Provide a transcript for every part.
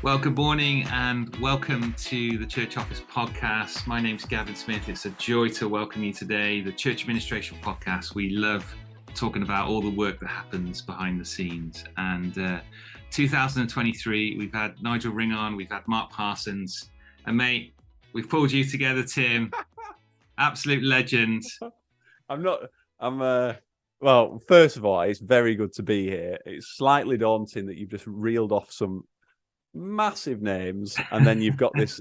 Well, good morning and welcome to the Church Office Podcast. My name's Gavin Smith. It's a joy to welcome you today. The Church Administration Podcast. We love talking about all the work that happens behind the scenes. And 2023, we've had Nigel Ring on, we've had Mark Parsons, and mate, we've pulled you together, Tim. Absolute legend. Well, first of all, it's very good to be here. It's slightly daunting that you've just reeled off some massive names, and then you've got this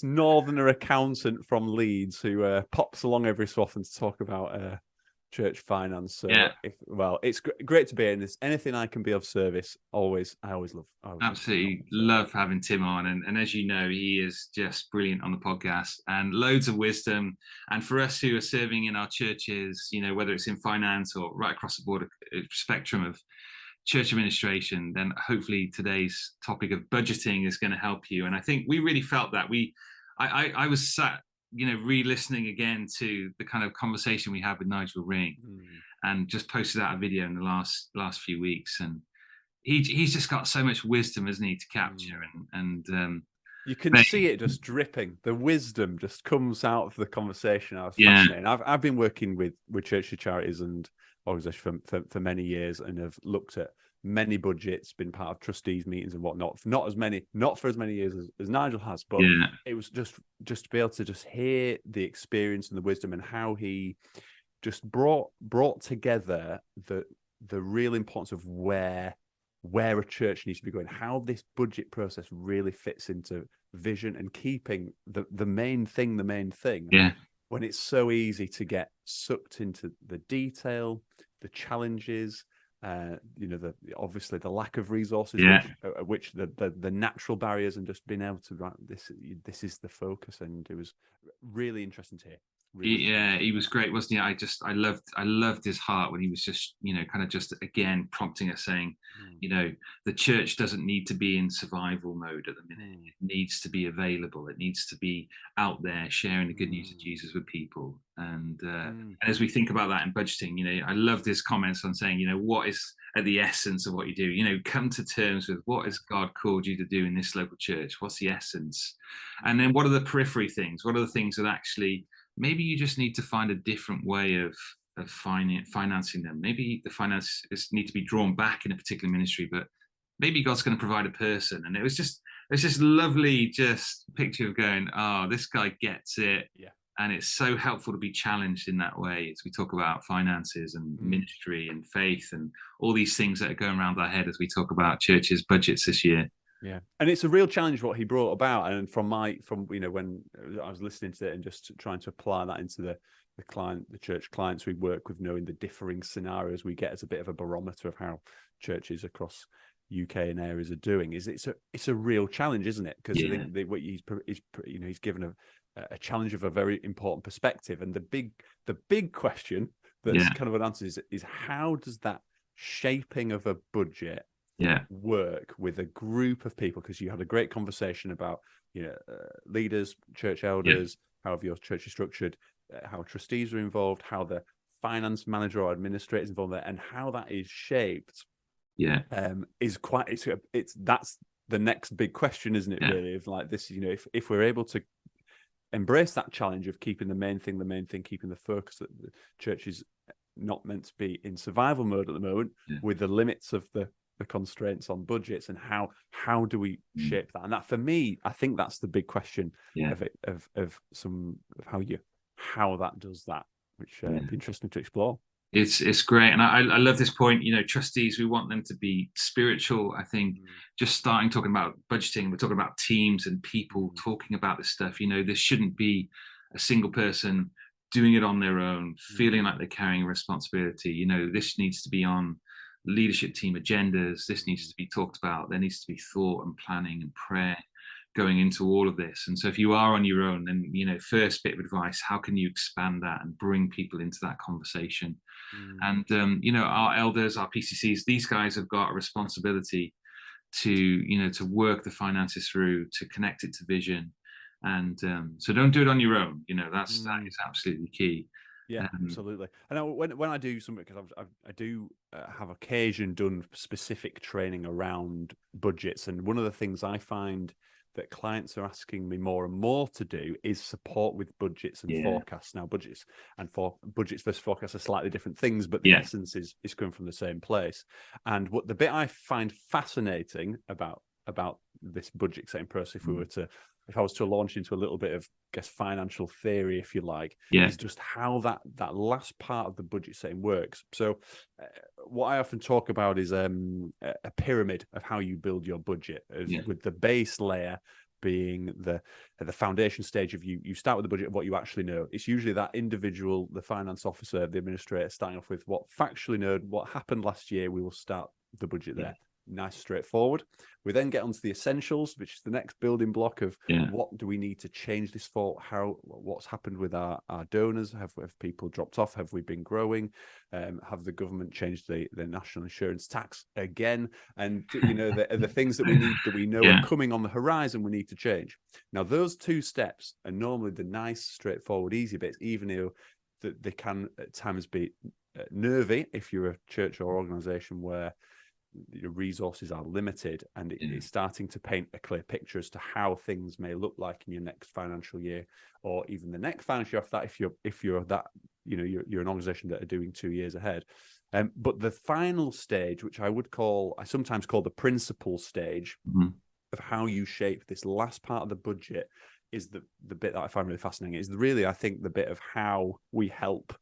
northerner accountant from Leeds who pops along every so often to talk about church finance. So, yeah. It's great to be in this. Anything I can be of service, I always love. Absolutely love having Tim on, and as you know, he is just brilliant on the podcast and loads of wisdom. And for us who are serving in our churches, you know, whether it's in finance or right across the board spectrum of church administration, then hopefully today's topic of budgeting is going to help you. And I think we really felt that I was sat, you know, re-listening again to the kind of conversation we had with Nigel Ring, and just posted out a video in the last few weeks. And he's just got so much wisdom, isn't he, to capture, and you can see it just dripping. The wisdom just comes out of the conversation. I was fascinated. I've been working with churches, charities, and organisations for many years, and have looked at many budgets, been part of trustees meetings and whatnot. Not for as many years as Nigel has, but it was just to be able to just hear the experience and the wisdom, and how he just brought together the real importance of where a church needs to be going, how this budget process really fits into vision, and keeping the main thing. When it's so easy to get sucked into the detail, the challenges, obviously the lack of resources, which the natural barriers, and just being able to write this is the focus. And it was really interesting to hear. He was great, wasn't he? I loved his heart when he was just, you know, kind of just again prompting us, saying, you know, the church doesn't need to be in survival mode at the minute. It needs to be available. It needs to be out there sharing the good news of Jesus with people. And as we think about that in budgeting, you know, I loved his comments on saying, you know, what is at the essence of what you do? You know, come to terms with what has God called you to do in this local church? What's the essence? And then what are the periphery things? What are the things that actually maybe you just need to find a different way of financing them? Maybe the finances need to be drawn back in a particular ministry, but maybe God's going to provide a person. And it's just lovely, just picture of going, oh, this guy gets it. Yeah. And it's so helpful to be challenged in that way as we talk about finances and ministry and faith and all these things that are going around our head as we talk about churches' budgets this year. Yeah, and it's a real challenge what he brought about. And from you know, when I was listening to it and just trying to apply that into the church clients we work with, knowing the differing scenarios we get as a bit of a barometer of how churches across UK and areas are doing, it's a real challenge, isn't it? Because I think what he's given a challenge of a very important perspective, and the big question that's kind of an answer is how does that shaping of a budget work with a group of people? Because you had a great conversation about, you know, leaders, church elders, how your church is structured, how trustees are involved, how the finance manager or administrator is involved there, and how that is shaped. Is quite it's that's the next big question, isn't it? Really, of like this, you know, if we're able to embrace that challenge of keeping the main thing, keeping the focus that the church is not meant to be in survival mode at the moment, with the limits of the constraints on budgets, and how do we shape that? And that, for me, I think that's the big question of how that does that, which would be interesting to explore. It's great, and I love this point. You know, trustees, we want them to be spiritual. I think just starting talking about budgeting, we're talking about teams and people talking about this stuff. You know, this shouldn't be a single person doing it on their own, feeling like they're carrying a responsibility. You know, this needs to be on leadership team agendas. This needs to be talked about. There needs to be thought and planning and prayer going into all of this. And so if you are on your own, then, you know, first bit of advice, how can you expand that and bring people into that conversation? And you know, our elders, our PCCs, these guys have got a responsibility to, you know, to work the finances through, to connect it to vision. And so don't do it on your own. You know, that is absolutely key. Yeah, absolutely. And when I do something, because I do have occasion done specific training around budgets, and one of the things I find that clients are asking me more and more to do is support with budgets and forecasts. Now, budgets versus forecasts are slightly different things, but the essence is coming from the same place. And what the bit I find fascinating about this budget setting process, if I was to launch into a little bit of, I guess, financial theory, if you like, is just how that last part of the budget setting works. So what I often talk about is a pyramid of how you build your budget, with the base layer being the foundation stage of you start with the budget of what you actually know. It's usually that individual, the finance officer, the administrator, starting off with what factually know, what happened last year. We will start the budget there. Nice, straightforward. We then get onto the essentials, which is the next building block of what do we need to change this for? What's happened with our donors? Have people dropped off? Have we been growing? Have the government changed the national insurance tax again? And the things that we know are coming on the horizon, we need to change. Now, those two steps are normally the nice, straightforward, easy bits, even though that they can at times be nervy if you're a church or organization where your resources are limited, and it's starting to paint a clear picture as to how things may look like in your next financial year, or even the next financial year after that, if you're that, you're an organization that are doing 2 years ahead. But the final stage, which I sometimes call the principal stage of how you shape this last part of the budget, is the bit that I find really fascinating. Is really, I think, the bit of how we help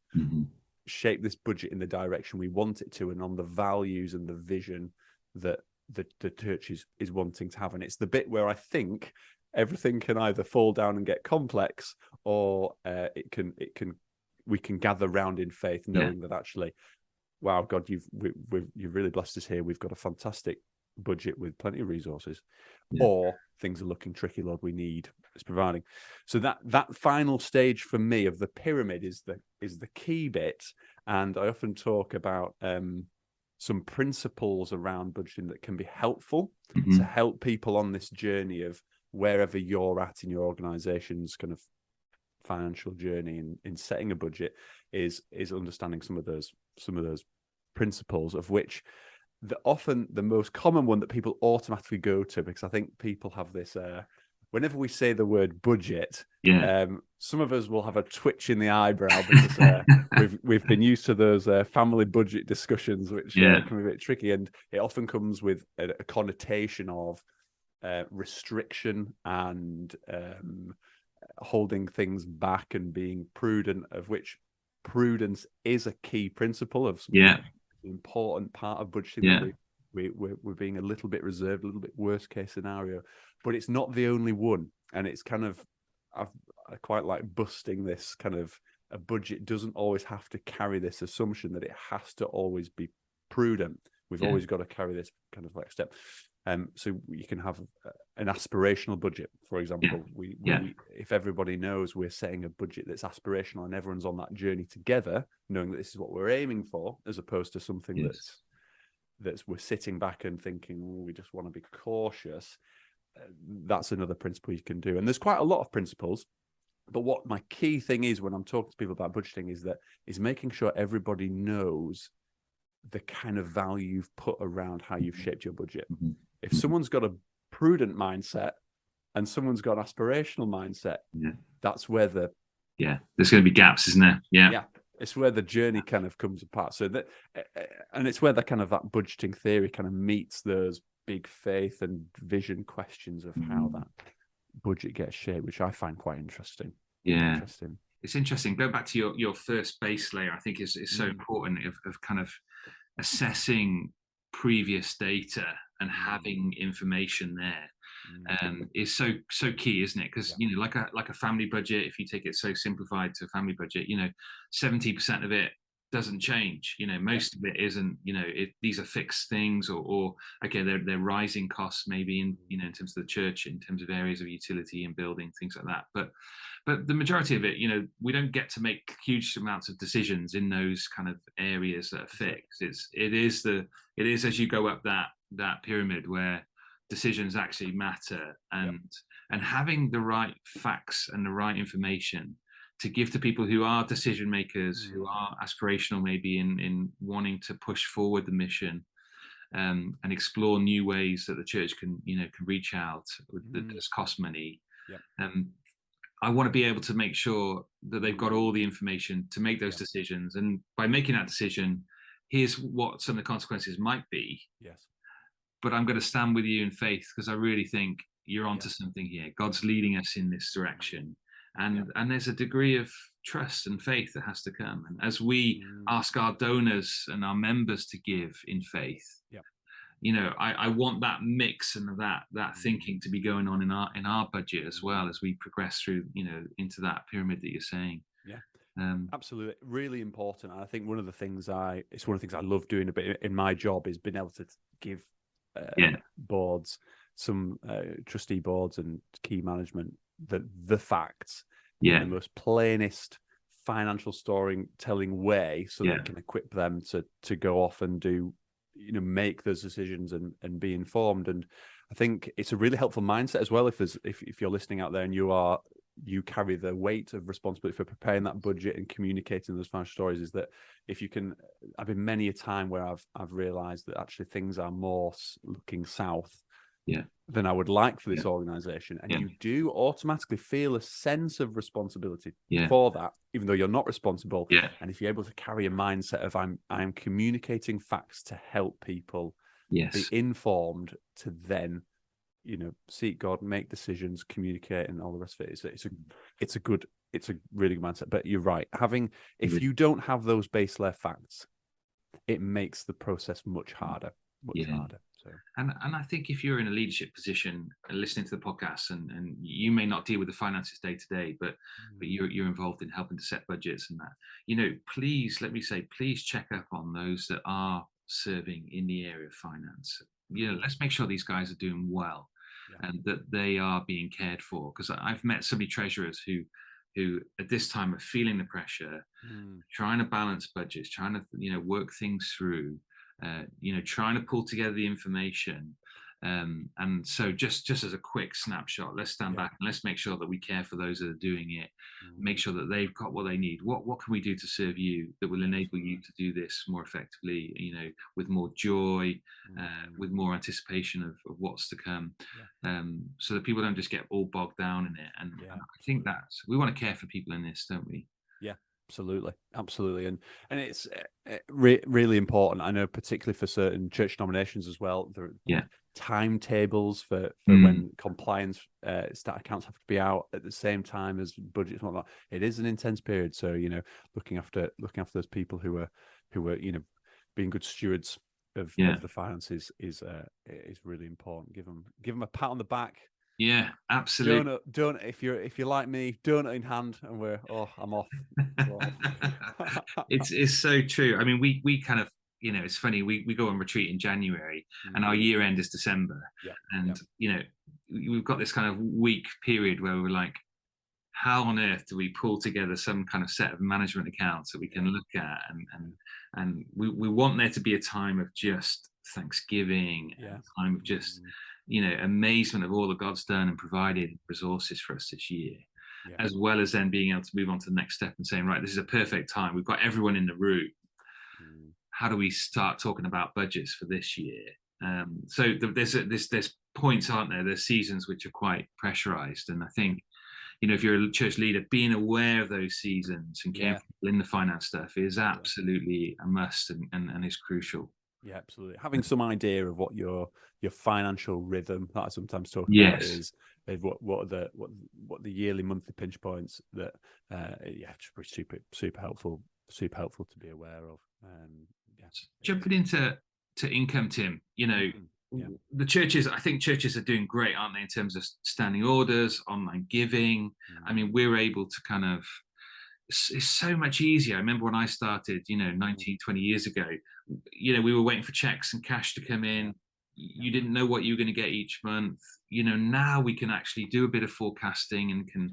shape this budget in the direction we want it to, and on the values and the vision that the church is wanting to have. And it's the bit where I think everything can either fall down and get complex, or we can gather round in faith, knowing that actually, wow, God, you've really blessed us here. We've got a fantastic budget with plenty of resources, or things are looking tricky, Lord, we need is providing. So that final stage for me of the pyramid is the key bit. And I often talk about some principles around budgeting that can be helpful to help people on this journey of wherever you're at in your organization's kind of financial journey in setting a budget, is understanding some of those principles, of which often the most common one that people automatically go to, because I think people have this whenever we say the word budget, some of us will have a twitch in the eyebrow, because we've been used to those family budget discussions, which can be a bit tricky, and it often comes with a connotation of restriction and holding things back and being prudent, of which prudence is a key principle of important part of budgeting. We're being a little bit reserved, a little bit worst case scenario, but it's not the only one. And it's kind of, I quite like busting this kind of, a budget doesn't always have to carry this assumption that it has to always be prudent. We've always got to carry this kind of like step. So you can have an aspirational budget, for example. We if everybody knows we're setting a budget that's aspirational and everyone's on that journey together, knowing that this is what we're aiming for, as opposed to something that's we're sitting back and thinking, we just want to be cautious. That's another principle you can do. And there's quite a lot of principles. But what my key thing is when I'm talking to people about budgeting is making sure everybody knows the kind of value you've put around how you've shaped your budget. If someone's got a prudent mindset and someone's got an aspirational mindset, that's where there's going to be gaps, isn't there? It's where the journey kind of comes apart. So and it's where that budgeting theory kind of meets those big faith and vision questions of how that budget gets shaped, which I find quite interesting. It's interesting. Go back to your first base layer. I think is so important of kind of assessing previous data and having information there is so key, isn't it? Because like a family budget, if you take it so simplified to a family budget, 70% of it doesn't change. Most of it isn't. These are fixed things, or okay, they're rising costs maybe in in terms of the church, in terms of areas of utility and building, things like that. But the majority of it, we don't get to make huge amounts of decisions in those kind of areas that are fixed. It is as you go up that pyramid where decisions actually matter, and having the right facts and the right information to give to people who are decision makers, who are aspirational, maybe in wanting to push forward the mission, and explore new ways that the church can reach out that does cost money. Yep. I want to be able to make sure that they've got all the information to make those decisions, and by making that decision, here's what some of the consequences might be. Yes. But I'm going to stand with you in faith, because I really think you're onto something here. God's leading us in this direction. And there's a degree of trust and faith that has to come. And as we ask our donors and our members to give in faith, I want that mix and that thinking to be going on in our budget as well, as we progress through, into that pyramid that you're saying. Yeah. Absolutely, really important. And I think one of the things I love doing a bit in my job is being able to give boards, some trustee boards and key management, the facts in the most plainest financial storytelling way, so that it can equip them to go off and do, make those decisions and be informed. And I think it's a really helpful mindset as well. If you're listening out there and you carry the weight of responsibility for preparing that budget and communicating those financial stories, is that if you can, I've been many a time where I've realized that actually things are more looking south than I would like for this organization. And you do automatically feel a sense of responsibility for that, even though you're not responsible. And if you're able to carry a mindset of I'm communicating facts to help people be informed, to then seek God, make decisions, communicate, and all the rest of it. It's a really good mindset. But you're right. If you don't have those base layer facts, it makes the process much harder. Harder. So. And I think if you're in a leadership position and listening to the podcast, and you may not deal with the finances day to day, but you're involved in helping to set budgets and that, please check up on those that are serving in the area of finance. Let's make sure these guys are doing well. And that they are being cared for, because I've met so many treasurers who at this time are feeling the pressure, trying to balance budgets, trying to work things through, trying to pull together the information. And so just as a quick snapshot, let's stand back and let's make sure that we care for those that are doing it, make sure that they've got what they need. What can we do to serve you that will enable you to do this more effectively, with more joy, with more anticipation of what's to come, so that people don't just get all bogged down in it. And I think that we want to care for people in this, don't we? Absolutely. And it's really important. I know, particularly for certain church denominations as well, timetables for when compliance accounts have to be out at the same time as budgets and whatnot. It is an intense period. So, looking after those people who are being good stewards of the finances is really important. Give them a pat on the back. Yeah, absolutely. Don't if you're like me, donut in hand, and I'm off. It's so true. I mean, we kind of, it's funny, we go on retreat in January and our year end is December. And we've got this kind of week period where we're like, how on earth do we pull together some kind of set of management accounts that we can look at, and we want there to be a time of just thanksgiving, a time of just amazement of all that God's done and provided resources for us this year, as well as then being able to move on to the next step and saying, right, this is a perfect time. We've got everyone in the room. How do we start talking about budgets for this year? So there's points, aren't there? There's seasons which are quite pressurized, and I think, if you're a church leader, being aware of those seasons and caring in the finance stuff is absolutely a must and is crucial. Yeah, absolutely. Having some idea of what your financial rhythm that I sometimes talk about is what are the yearly, monthly pinch points that it's super helpful to be aware of. Jumping into income, Tim, the churches, I think churches are doing great, aren't they, in terms of standing orders, online giving. I mean, we're able to kind of, it's so much easier. I remember when I started, 19, 20 years ago, we were waiting for checks and cash to come in. You didn't know what you were going to get each month. Now we can actually do a bit of forecasting and can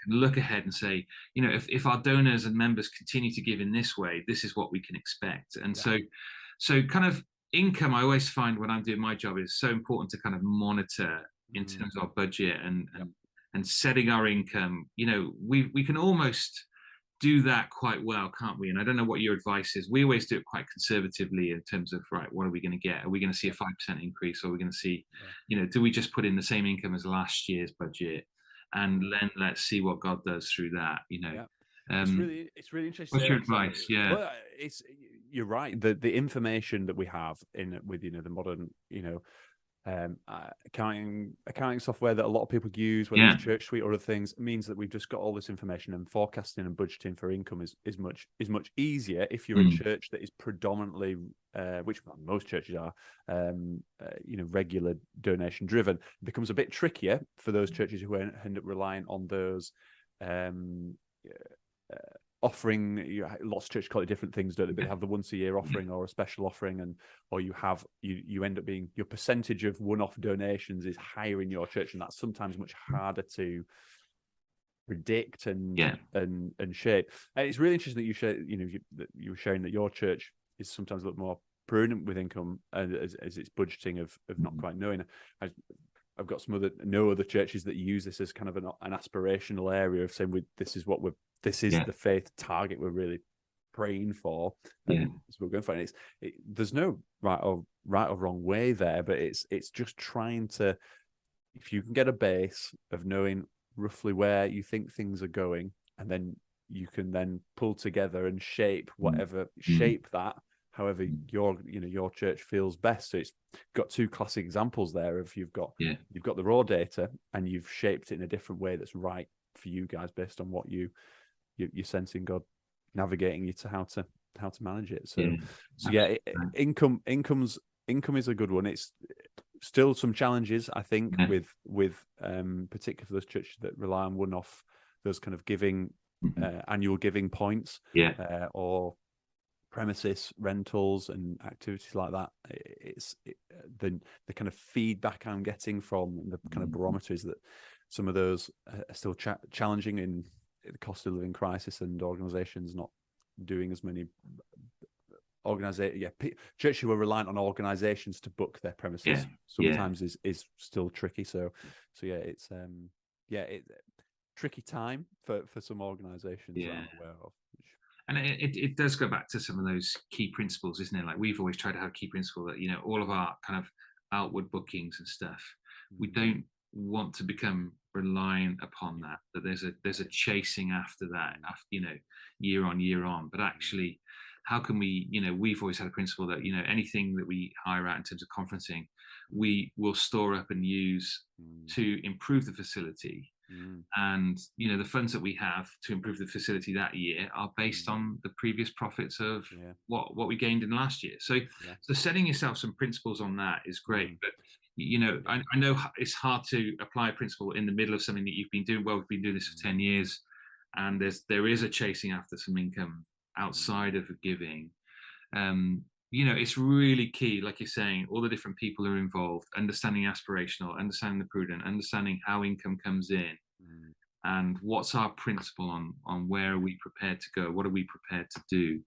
look ahead and say, if our donors and members continue to give in this way, this is what we can expect. And so kind of income, I always find when I'm doing my job, is so important to kind of monitor in terms of our budget and setting our income. We can almost do that quite well, can't we? And I don't know what your advice is. We always do it quite conservatively in terms of, right, what are we going to get? Are we going to see a 5% increase, or are we going to see, do we just put in the same income as last year's budget, and then let's see what God does through that? Yeah. Um, It's really interesting. what's your advice? Yeah. Well, you're right. The information that we have with the modern accounting software that a lot of people use, whether it's Church Suite or other things, means that we've just got all this information, and forecasting and budgeting for income is much easier if you're a church that is predominantly, which most churches are, regular donation driven. It becomes a bit trickier for those churches who end up relying on those offering. Lots of churches call it different things, don't they? But they have the once a year offering or a special offering, or you end up being, your percentage of one-off donations is higher in your church, and that's sometimes much harder to predict and shape. And it's really interesting that you were sharing that your church is sometimes a little more prudent with income as its budgeting of not quite knowing. I've got other churches that use this as kind of an aspirational area of saying, this is the faith target we're really praying for. So we're going for it. There's no right or wrong way there, but it's just trying to, if you can get a base of knowing roughly where you think things are going, and then you can then pull together and shape that however your church feels best. So it's got two classic examples there of you've got the raw data, and you've shaped it in a different way that's right for you guys based on what you're sensing God navigating you to how to manage it. Income is a good one. It's still some challenges, I think, with particularly for those churches that rely on one-off, those kind of giving annual giving points, or premises rentals and activities like that. The kind of feedback I'm getting from the kind of barometer is that some of those are still challenging in the cost of living crisis, and organizations not doing as many churches who are reliant on organizations to book their premises sometimes is still tricky. So it's tricky time for some organizations that I'm aware of. And it does go back to some of those key principles, isn't it? Like, we've always tried to have a key principle that, all of our kind of outward bookings and stuff, we don't want to become reliant upon that there's a chasing after that, year on. But actually, how can we, we've always had a principle that, anything that we hire out in terms of conferencing, we will store up and use to improve the facility. And the funds that we have to improve the facility that year are based on the previous profits of what we gained in last year. So setting yourself some principles on that is great. But I know it's hard to apply a principle in the middle of something that you've been doing well. We've been doing this for 10 years, and there is a chasing after some income outside of giving. It's really key, like you're saying, all the different people who are involved, understanding aspirational, understanding the prudent, understanding how income comes in, and what's our principle on where are we prepared to go, what are we prepared to do,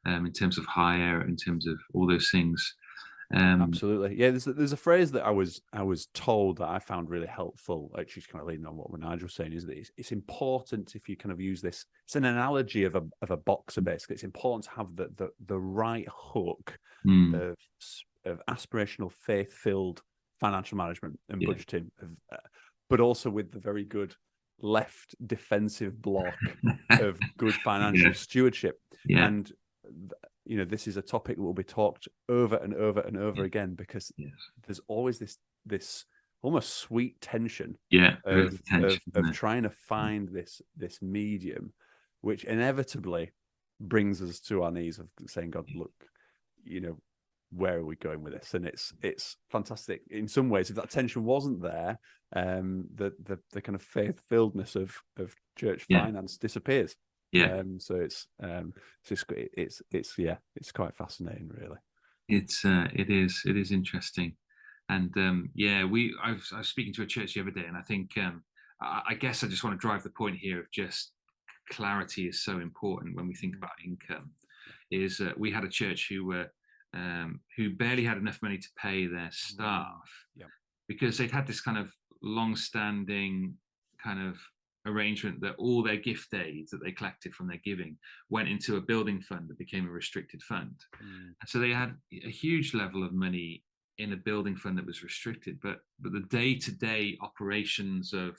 in terms of hire, in terms of all those things. Absolutely, there's a phrase that I was told that I found really helpful, actually kind of leading on what Nigel was saying, is that it's important, if you kind of use this, it's an analogy of a boxer. Basically, it's important to have the right hook of aspirational, faith-filled financial management and budgeting, but also with the very good left defensive block of good financial stewardship. And this is a topic that will be talked over and over and over again, because there's always this almost sweet tension of trying to find this medium, which inevitably brings us to our knees of saying, God, look, where are we going with this? And it's fantastic in some ways. If that tension wasn't there, the kind of faith-filledness of church finance disappears. So it's quite fascinating, really. It is interesting. And I was speaking to a church the other day, and I think I guess I just want to drive the point here of just clarity is so important when we think about income. Is we had a church who barely had enough money to pay their staff, because they'd had this kind of long-standing kind of arrangement that all their gift aids that they collected from their giving went into a building fund that became a restricted fund. And so they had a huge level of money in a building fund that was restricted, but the day-to-day operations of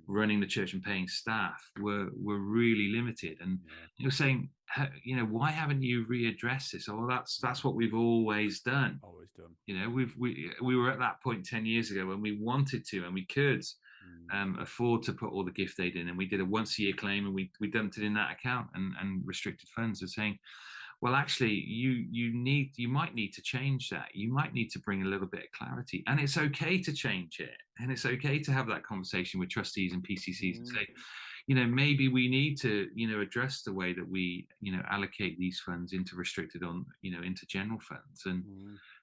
running the church and paying staff were really limited. And you're saying, why haven't you readdressed this? Oh, that's what we've always done. We were at that point 10 years ago when we wanted to and we could afford to put all the gift aid in, and we did a once a year claim, and we dumped it in that account, and restricted funds are saying, well, actually, you might need to change that. You might need to bring a little bit of clarity, and it's okay to change it, and it's okay to have that conversation with trustees and PCCs and say, maybe we need to, address the way that we, allocate these funds into restricted into general funds. And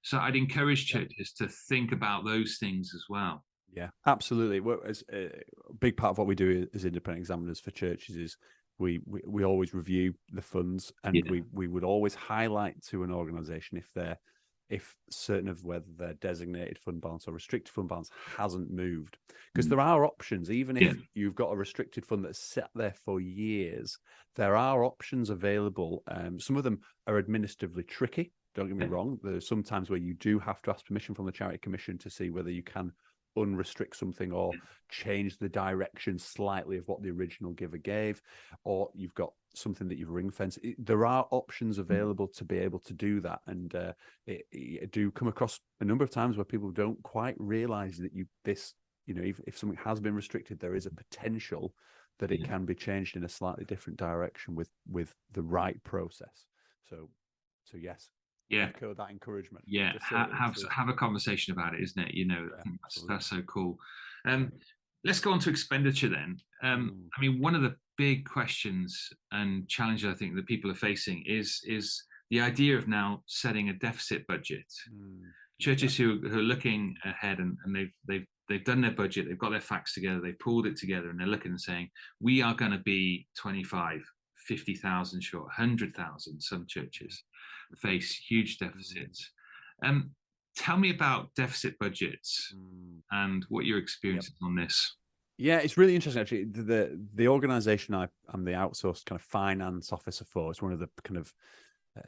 so I'd encourage churches to think about those things as well. Yeah, absolutely. Well, as a big part of what we do as independent examiners for churches is we always review the funds, and we would always highlight to an organisation if certain of whether their designated fund balance or restricted fund balance hasn't moved, because there are options. Even if you've got a restricted fund that's sat there for years, there are options available. Some of them are administratively tricky. Don't get me wrong. There's sometimes where you do have to ask permission from the Charity Commission to see whether you can unrestrict something or change the direction slightly of what the original giver gave, or you've got something that you've ring fenced. There are options available to be able to do that, and it do come across a number of times where people don't quite realize that if something has been restricted, there is a potential that it can be changed in a slightly different direction with the right process. So yes. Echo that encouragement. Have a conversation about it, isn't it? I think that's so cool. Let's go on to expenditure then. I mean, one of the big questions and challenges I think that people are facing is the idea of now setting a deficit budget. Churches who are looking ahead and they've done their budget, they've got their facts together, they've pulled it together, and they're looking and saying, we are going to be 25, 50,000 short, 100,000. Some churches face huge deficits. Tell me about deficit budgets and what your experience is on this. Yeah, it's really interesting actually. The organisation I'm the outsourced kind of finance officer for. It's one of the kind of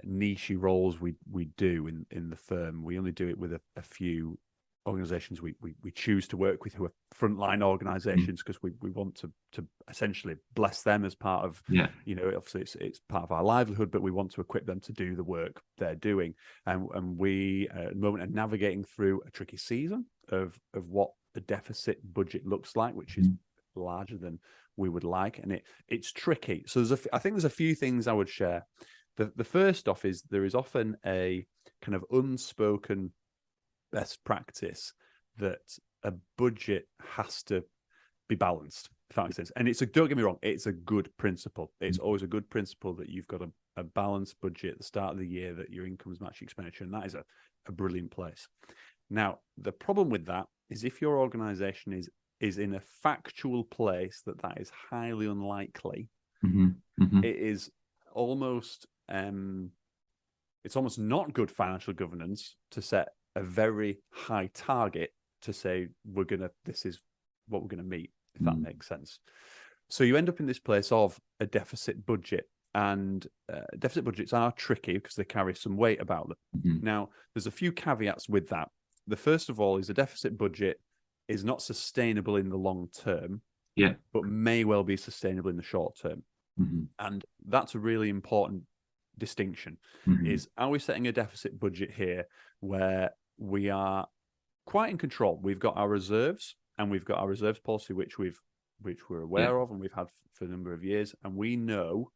niche roles we do in the firm. We only do it with a few organizations we choose to work with who are frontline organizations, because we want to essentially bless them as part of obviously it's part of our livelihood, but we want to equip them to do the work they're doing, and we at the moment are navigating through a tricky season of what a deficit budget looks like, which is larger than we would like, and it's tricky. So I think there's a few things I would share. The first off is there is often a kind of unspoken best practice that a budget has to be balanced, if that makes sense. And don't get me wrong, it's a good principle. It's always a good principle that you've got a balanced budget at the start of the year, that your incomes match expenditure, and that is a brilliant place. Now, the problem with that is if your organization is in a factual place that is highly unlikely, it is almost it's almost not good financial governance to set a very high target to say this is what we're gonna meet, if that makes sense. So you end up in this place of a deficit budget, and deficit budgets are tricky because they carry some weight about them. Now, there's a few caveats with that. The first of all is a deficit budget is not sustainable in the long term, but may well be sustainable in the short term. And that's a really important distinction. Is, are we setting a deficit budget here where we are quite in control? We've got our reserves, and we've got our reserves policy, which we're aware of and we've had for a number of years, and we know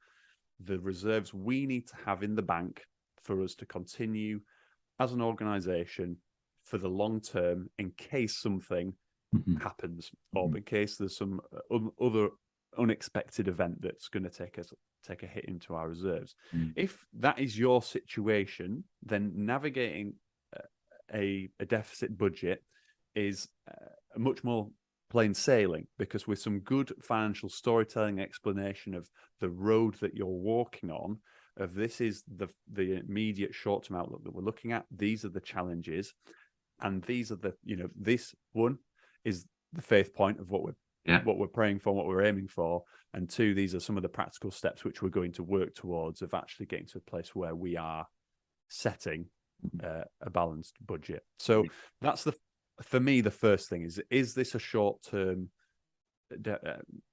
the reserves we need to have in the bank for us to continue as an organization for the long term in case something happens, or in case there's some other unexpected event that's going to take a hit into our reserves. If that is your situation, then navigating a deficit budget is much more plain sailing, because with some good financial storytelling, explanation of the road that you're walking on, of this is the immediate short-term outlook that we're looking at, these are the challenges, and these are this one is the faith point of what we're what we're praying for, what we're aiming for, and two, these are some of the practical steps which we're going to work towards of actually getting to a place where we are setting a balanced budget. So that's for me, the first thing is this a short-term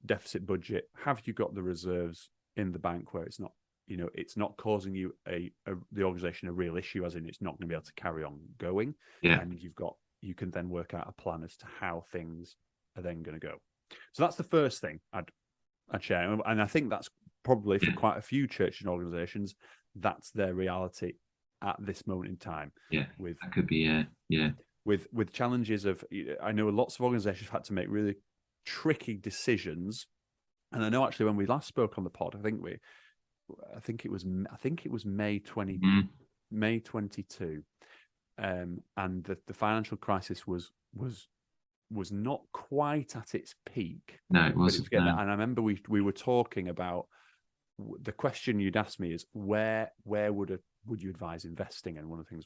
deficit budget? Have you got the reserves in the bank where it's not, it's not causing you the organization a real issue, as in it's not going to be able to carry on going, and you can then work out a plan as to how things are then going to go. So that's the first thing I'd share, and I think that's probably for quite a few churches and organizations, that's their reality at this moment in time. That could be with challenges of, I know lots of organizations have had to make really tricky decisions, and I know actually when we last spoke on the pod, I think it was May 22, and the financial crisis was not quite at its peak. No, it wasn't. And I remember we were talking about, the question you'd asked me is where would you advise investing? And one of the things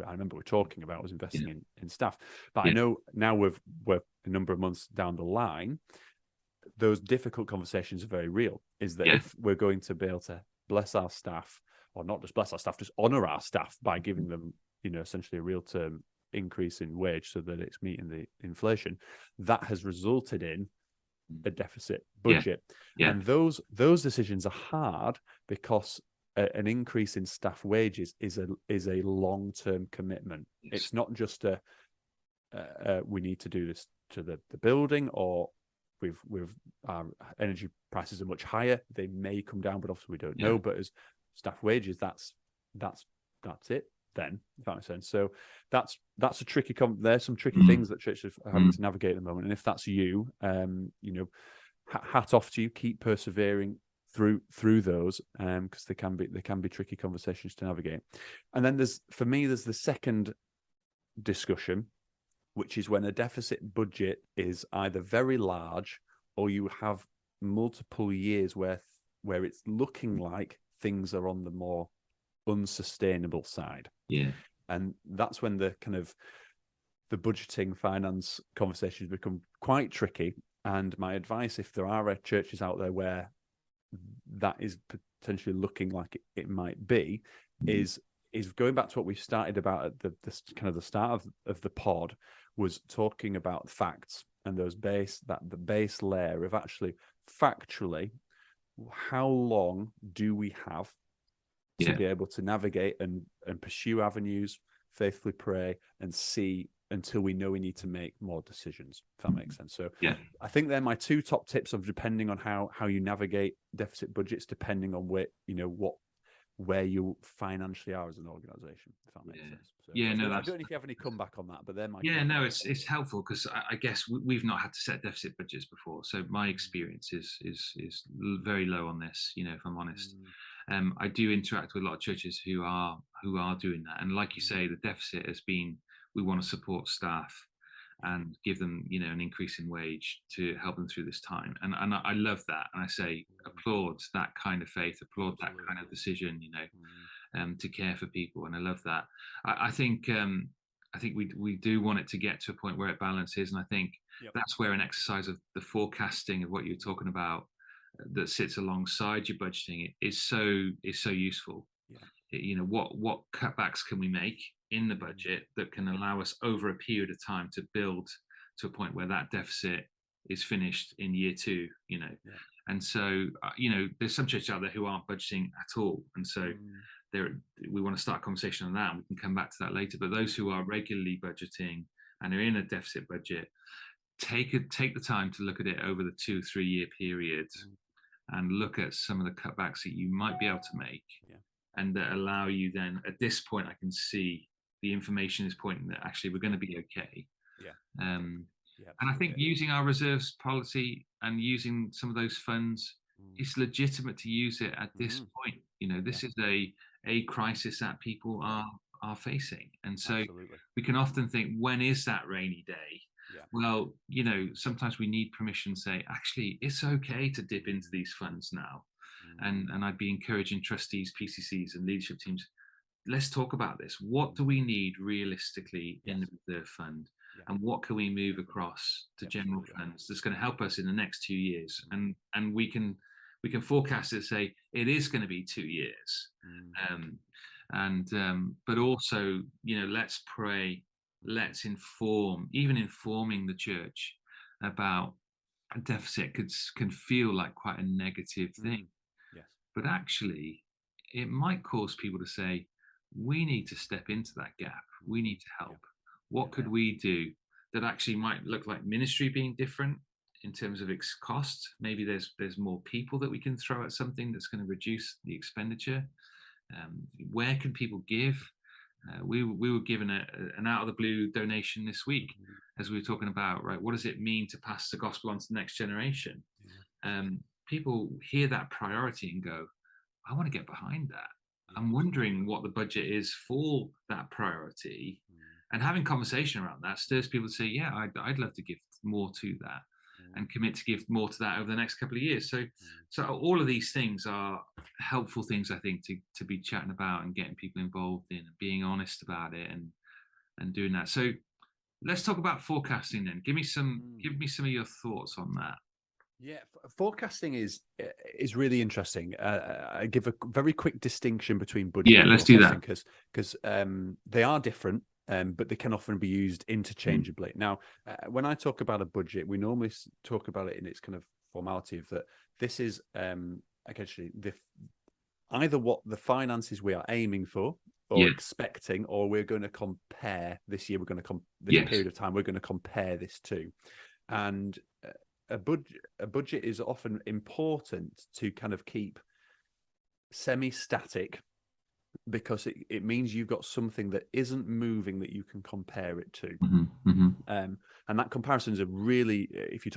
I remember we were talking about was investing in staff. But I know now we're a number of months down the line, those difficult conversations are very real. Is that if we're going to be able to bless our staff, or not just bless our staff, just honor our staff by giving them, essentially a real term increase in wage so that it's meeting the inflation, that has resulted in a deficit budget. And those decisions are hard because an increase in staff wages is a long-term commitment. It's not just we need to do this to the building, or we've our energy prices are much higher. They may come down, but obviously we don't know. But as staff wages, that's it. Then, if that makes sense. So that's a tricky. There's some tricky things that churches are having to navigate at the moment. And if that's you, hat off to you. Keep persevering through those, because they can be tricky conversations to navigate. And then there's the second discussion, which is when a deficit budget is either very large or you have multiple years where it's looking like things are on the more unsustainable side. And that's when the kind of the budgeting finance conversations become quite tricky. And my advice, if there are churches out there where that is potentially looking like it might be, is going back to what we started about at the kind of the start of the pod, was talking about facts and the base layer of actually factually, how long do we have to be able to navigate and pursue avenues, faithfully pray, and see until we know we need to make more decisions, if that makes sense. So I think they're my two top tips of depending on how you navigate deficit budgets, depending on where you financially are as an organization, if that makes sense. So, I don't know if you have any comeback on that, but they're my it's helpful, because I guess we've not had to set deficit budgets before, so my experience is very low on this, if I'm honest. I do interact with a lot of churches who are doing that, and like you say, the deficit has been, we want to support staff and give them an increase in wage to help them through this time, and I love that, and I say applaud that kind of faith, applaud that kind of decision, to care for people, and I love that. I think we do want it to get to a point where it balances, and I think that's where an exercise of the forecasting of what you're talking about that sits alongside your budgeting is so useful. What cutbacks can we make in the budget that can allow us over a period of time to build to a point where that deficit is finished in year 2, and so there's some churches out there who aren't budgeting at all, and so we want to start a conversation on that, and we can come back to that later. But those who are regularly budgeting and are in a deficit budget, take the time to look at it over the 2-3 year period, and look at some of the cutbacks that you might be able to make, and that allow you then, at this point, I can see the information is pointing that actually we're going to be okay. And I think using our reserves policy and using some of those funds, it's legitimate to use it at this point. This is a crisis that people are facing, and so we can often think, when is that rainy day? Well, sometimes we need permission to say, actually, it's okay to dip into these funds now. And I'd be encouraging trustees, PCCs, and leadership teams, let's talk about this. What do we need realistically in the reserve fund? and what can we move across to general funds that's going to help us in the next 2 years, and we can forecast it, say it is going to be 2 years, but also, let's pray, let's informing the church about a deficit can feel like quite a negative thing. Yes. But actually it might cause people to say, we need to step into that gap, we need to help. What could we do that actually might look like ministry being different in terms of its cost? Maybe there's more people that we can throw at something that's going to reduce the expenditure. Where can people give? We were given an out of the blue donation this week, as we were talking about, right? What does it mean to pass the gospel on to the next generation? People hear that priority and go, I want to get behind that. I'm wondering what the budget is for that priority, and having conversation around that stirs people to say, yeah, I'd love to give more to that, and commit to give more to that over the next couple of years. So all of these things are helpful things, I think, to be chatting about and getting people involved in, and being honest about it, and doing that. So let's talk about forecasting then. Give me some of your thoughts on that. Yeah, forecasting is really interesting. I give a very quick distinction between budget. Yeah, let's do that, because they are different, but they can often be used interchangeably. Now, when I talk about a budget, we normally talk about it in its kind of formality of that. This is actually either what the finances we are aiming for or expecting, or we're going to compare this year. We're going to this period of time. We're going to compare this to, and a budget is often important to kind of keep semi-static, because it means you've got something that isn't moving that you can compare it to. And that comparisons are really, if you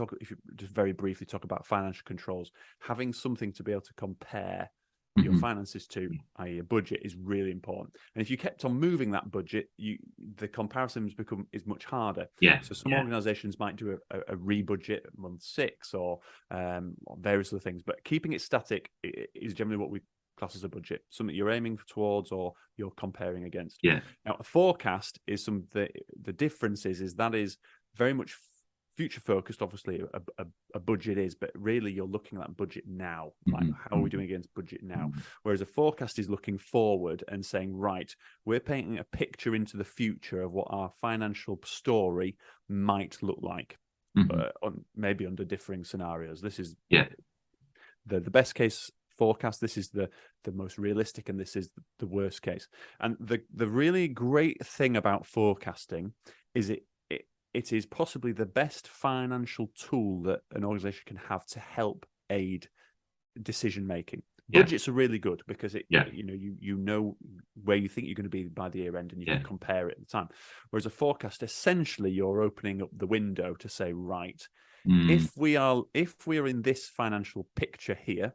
just very briefly talk about financial controls, having something to be able to compare your finances to, i.e. a budget, is really important. And if you kept on moving that budget, the comparisons is much harder. So some organizations might do a rebudget at month 6 or various other things, but keeping it static is generally what we class as a budget, something you're aiming towards or you're comparing against. Now, a forecast is the difference is that is very much future focused. Obviously a budget is, but really you're looking at that budget now, like how are we doing against budget now? Whereas a forecast is looking forward and saying, right, we're painting a picture into the future of what our financial story might look like, maybe under differing scenarios. This is the best case forecast, this is the most realistic, and this is the worst case. And the really great thing about forecasting is it is possibly the best financial tool that an organization can have to help aid decision making. Budgets are really good because you know where you think you're going to be by the year end, and you can compare it at the time. Whereas a forecast, essentially, you're opening up the window to say, right, if we're in this financial picture here,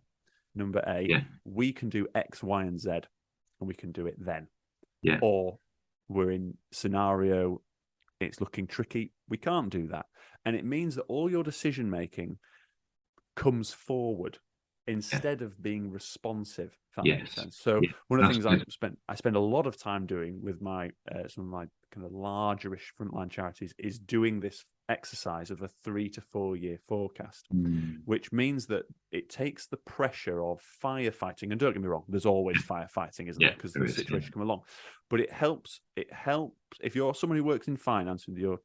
number A, we can do X, Y, and Z, and we can do it then. Or we're in scenario, it's looking tricky, we can't do that. And it means that all your decision making comes forward instead of being responsive, if that makes sense. So one of the things I spend a lot of time doing with my some of my kind of largerish frontline charities is doing this exercise of a 3 to 4 year forecast, which means that it takes the pressure of firefighting. And don't get me wrong, there's always firefighting, isn't there? Because the situation come along. But it helps if you're someone who works in finance with your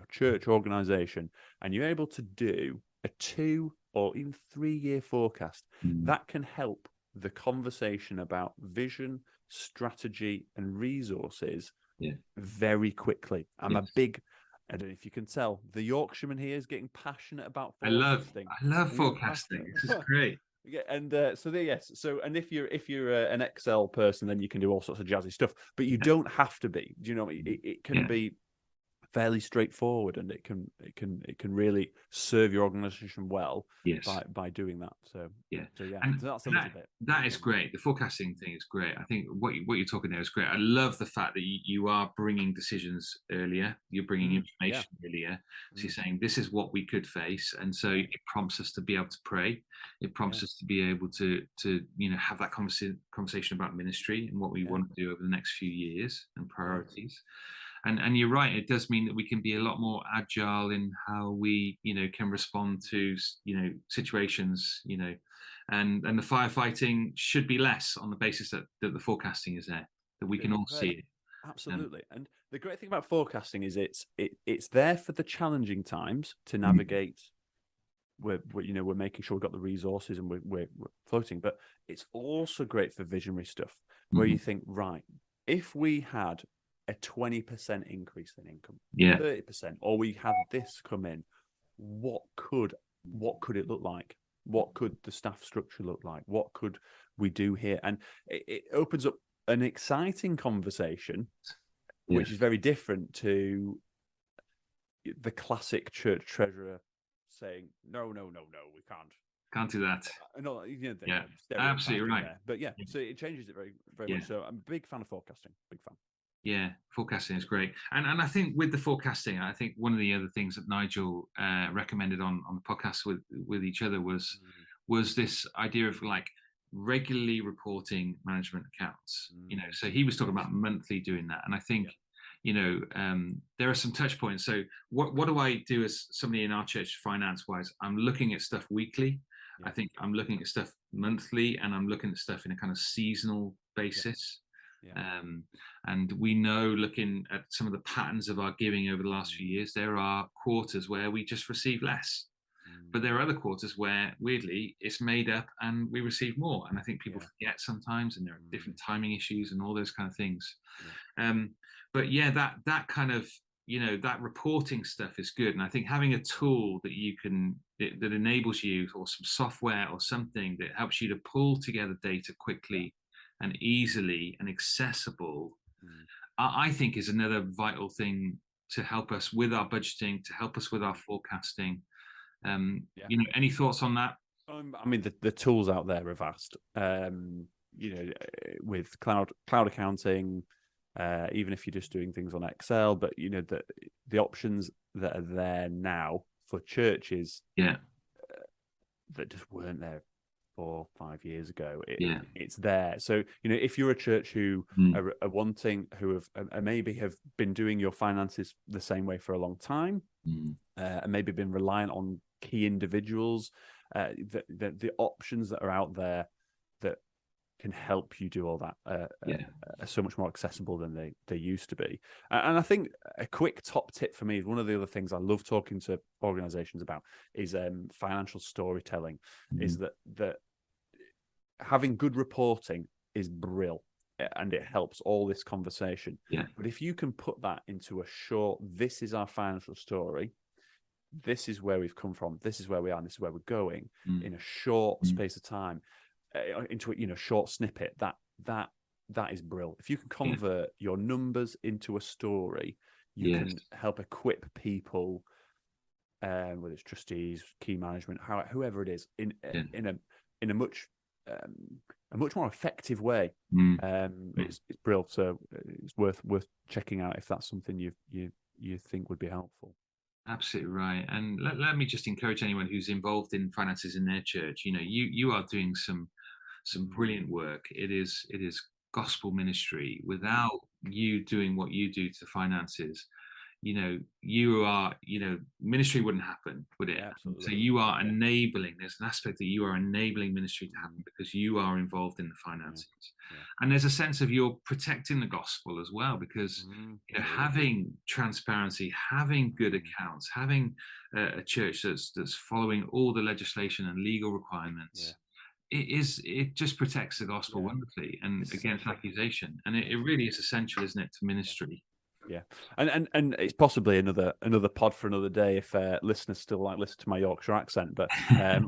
church organization, and you're able to do a 2 or even 3 year forecast, that can help the conversation about vision, strategy, and resources very quickly. I'm a big, I don't know if you can tell, the Yorkshireman here is getting passionate about forecasting. I love forecasting. This is great. And and if you're an Excel person, then you can do all sorts of jazzy stuff, but you don't have to be. Do you know, it can be fairly straightforward, and it can really serve your organization well by doing that. So so that's a little bit. That is great. The forecasting thing is great. I think what you're talking there is great. I love the fact that you are bringing decisions earlier. You're bringing information earlier. So you're saying this is what we could face, and so it prompts us to be able to pray. It prompts us to be able to have that conversation about ministry and what we want to do over the next few years and priorities. and you're right, it does mean that we can be a lot more agile in how we, can respond to, situations, and the firefighting should be less on the basis that the forecasting is there, that we can all see it. Absolutely. And the great thing about forecasting is it's there for the challenging times to navigate. We're making sure we've got the resources and we're floating, but it's also great for visionary stuff where you think, right, if we had a 20% increase in income, 30%, or we had this come in, what could it look like? What could the staff structure look like? What could we do here? And it opens up an exciting conversation, which is very different to the classic church treasurer saying, no, we can't do that. No, absolutely right. There. But so it changes it very, very much. So I'm a big fan of forecasting. Big fan. Yeah, forecasting is great. And I think with the forecasting, I think one of the other things that Nigel recommended on the podcast with each other was this idea of like regularly reporting management accounts. So he was talking about monthly doing that. And I think, there are some touch points. So what do I do as somebody in our church finance wise? I'm looking at stuff weekly. I think I'm looking at stuff monthly, and I'm looking at stuff in a kind of seasonal basis. And we know, looking at some of the patterns of our giving over the last few years, there are quarters where we just receive less, but there are other quarters where weirdly it's made up and we receive more. And I think people forget sometimes, and there are different timing issues and all those kind of things. But that kind of, that reporting stuff is good. And I think having a tool that enables you, or some software or something that helps you to pull together data quickly and easily and accessible, I think is another vital thing to help us with our budgeting, to help us with our forecasting. Any thoughts on that? I mean, the tools out there are vast. With cloud accounting, even if you're just doing things on Excel, but the options that are there now for churches, that just weren't there 4 or 5 years ago. It's there. So if you're a church who are wanting, who have maybe have been doing your finances the same way for a long time, and maybe been reliant on key individuals, the options that are out there that can help you do all that are so much more accessible than they used to be. And I think a quick top tip for me is one of the other things I love talking to organizations about is financial storytelling. Is that having good reporting is brilliant, and it helps all this conversation. But if you can put that into a short, this is our financial story, this is where we've come from, this is where we are, and this is where we're going, in a short space of time, into a short snippet, that is brilliant. If you can convert your numbers into a story, you can help equip people, whether it's trustees, key management, whoever it is, in a much more effective way. It's brilliant. So it's worth checking out if that's something you think would be helpful. Absolutely right. And let me just encourage anyone who's involved in finances in their church. You are doing some brilliant work. It is gospel ministry. Without you doing what you do to finances, ministry wouldn't happen, would it? Absolutely. So you are enabling. There's an aspect that you are enabling ministry to happen because you are involved in the finances. And there's a sense of you're protecting the gospel as well, because having transparency, having good accounts, having a church that's following all the legislation and legal requirements. It just protects the gospel wonderfully and against accusation. And it really is essential, isn't it, to ministry? And it's possibly another pod for another day if listeners still listen to my Yorkshire accent. But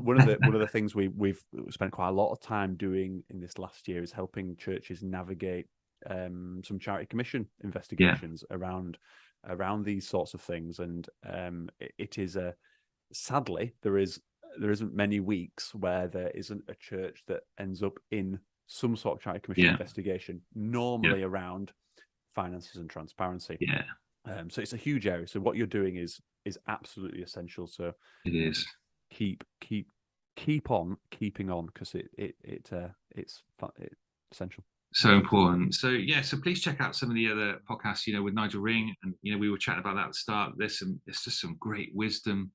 one of the things we've spent quite a lot of time doing in this last year is helping churches navigate some charity commission investigations around these sorts of things. And it is sadly there isn't many weeks where there isn't a church that ends up in some sort of charity commission investigation, normally around finances and transparency. So it's a huge area. So what you're doing is absolutely essential. So it is. Keep on keeping on, because it's essential. So important. So yeah, so please check out some of the other podcasts, with Nigel Ring, and we were chatting about that at the start. There's just some great wisdom,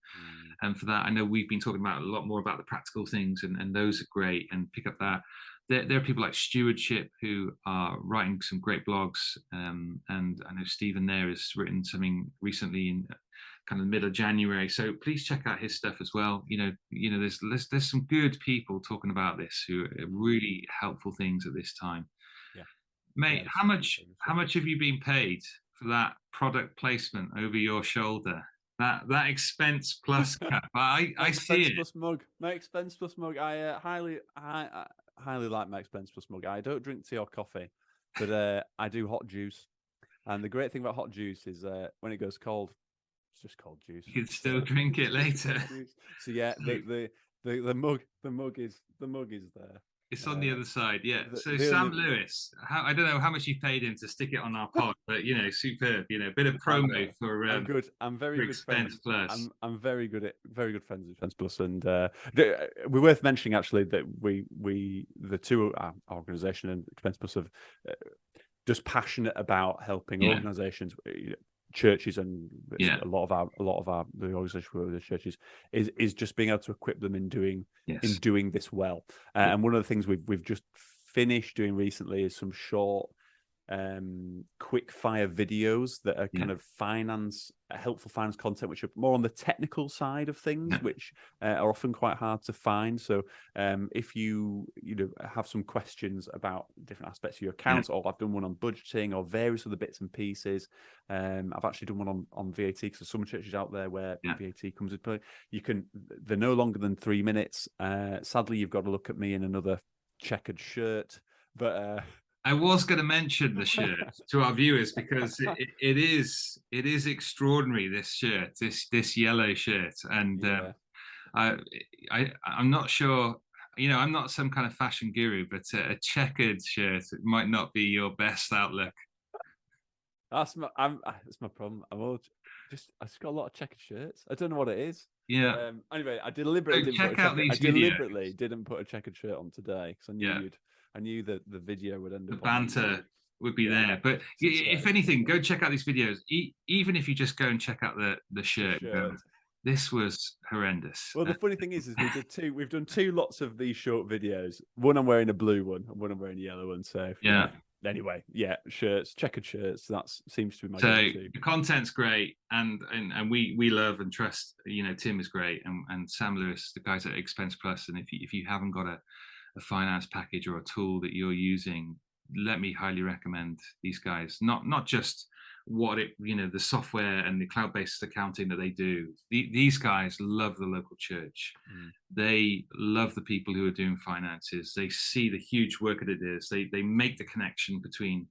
and for that, I know we've been talking about a lot more about the practical things, and those are great. And pick up that. There are people like Stewardship who are writing some great blogs, and I know Stephen there has written something recently in kind of the middle of January. So please check out his stuff as well. There's some good people talking about this who are really helpful things at this time. Yeah. Mate, how much have you been paid for that product placement over your shoulder? That expense plus cap. I see it. Plus mug. My expense plus mug. I highly like my expense plus mug. I don't drink tea or coffee, but I do hot juice. And the great thing about hot juice is when it goes cold, it's just cold juice. You can still drink it later. So yeah, the mug is there. It's on the other side, yeah. So Sam Lewis, I don't know how much you paid him to stick it on our pod, but superb. A bit of promo for. I'm good. I'm very good Expense Plus. I'm very good friends with Expense Plus, and we're worth mentioning actually that we the two organisation and Expense Plus have just passionate about helping organisations. Churches and a lot of our the organisation with the churches is just being able to equip them in doing this well. And one of the things we've just finished doing recently is some short quick fire videos that are kind of helpful finance content, which are more on the technical side of things, which are often quite hard to find. So if you have some questions about different aspects of your accounts, or I've done one on budgeting or various other bits and pieces. I've actually done one on VAT, because there's some churches out there where VAT comes into play. They're no longer than 3 minutes. Sadly, you've got to look at me in another checkered shirt, but I was going to mention the shirt to our viewers, because it is extraordinary. This shirt, this yellow shirt, and I'm not sure. I'm not some kind of fashion guru, but a checkered shirt might not be your best outlook. That's my problem. I've just got a lot of checkered shirts. I don't know what it is. Yeah. Anyway, I deliberately didn't put a checkered shirt on today, because I knew that the video would end up. The banter would be there, but if anything, go check out these videos. Even if you just go and check out the shirt. This was horrendous. Well, the funny thing is we've done two lots of these short videos. One I'm wearing a blue one, and one I'm wearing a yellow one. So anyway, shirts, checkered shirts. That seems to be my go-to. The content's great, and we love and trust. Tim is great, and Sam Lewis, the guys at Expense Plus. And if you haven't got a finance package or a tool that you're using, let me highly recommend these guys. Not just the software and the cloud-based accounting that they do. These guys love the local church. They love the people who are doing finances. They see the huge work that it is. They make the connection between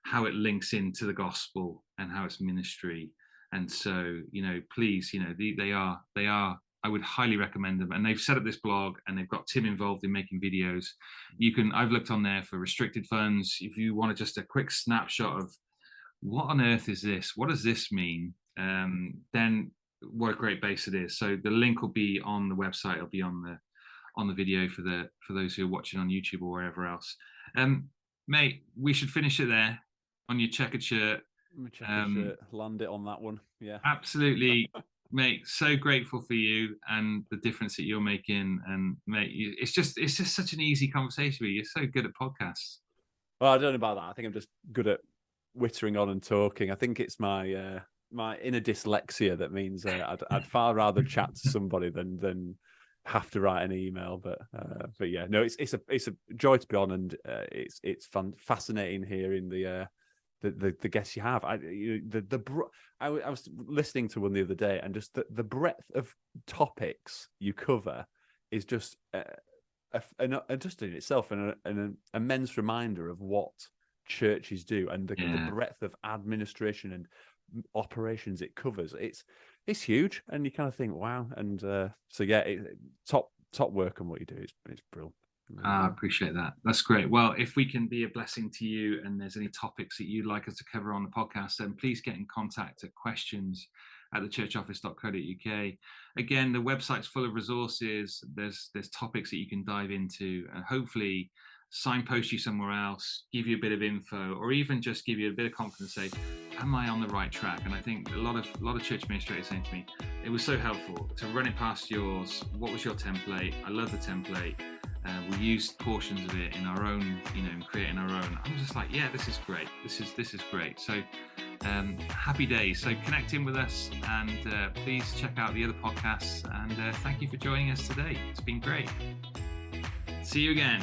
how it links into the gospel and how it's ministry. And so, please, they are. I would highly recommend them. And they've set up this blog, and they've got Tim involved in making videos. I've looked on there for restricted funds. If you want just a quick snapshot of what on earth is this? What does this mean? Then what a great base it is. So the link will be on the website. It'll be on the video for those who are watching on YouTube or wherever else. Mate, we should finish it there on your checkered shirt. Land it on that one. Yeah. Absolutely. Mate, so grateful for you and the difference that you're making. And mate, it's just such an easy conversation with you. You're so good at podcasts. Well, I don't know about that. I think I'm just good at whittering on and talking. I think it's my my inner dyslexia that means I'd far rather chat to somebody than have to write an email. But yeah, no, it's a joy to be on, and it's fascinating hearing the guests you have. I was listening to one the other day, and just the breadth of topics you cover is just just in itself an immense reminder of what churches do, and the breadth of administration and operations it covers. It's huge, and you kind of think, wow. And so yeah, top work on what you do. It's brilliant. I appreciate that. That's great. Well, if we can be a blessing to you, and there's any topics that you'd like us to cover on the podcast, then please get in contact at questions@thechurchoffice.co.uk. Again, the website's full of resources. There's topics that you can dive into, and hopefully signpost you somewhere else, give you a bit of info, or even just give you a bit of confidence, say, am I on the right track? And I think a lot of church administrators saying to me, it was so helpful to run it past yours. What was your template? I love the template. We used portions of it in our own, creating our own. I'm just like, yeah, this is great. This is great. So happy days. So connect in with us, and please check out the other podcasts. And thank you for joining us today. It's been great. See you again.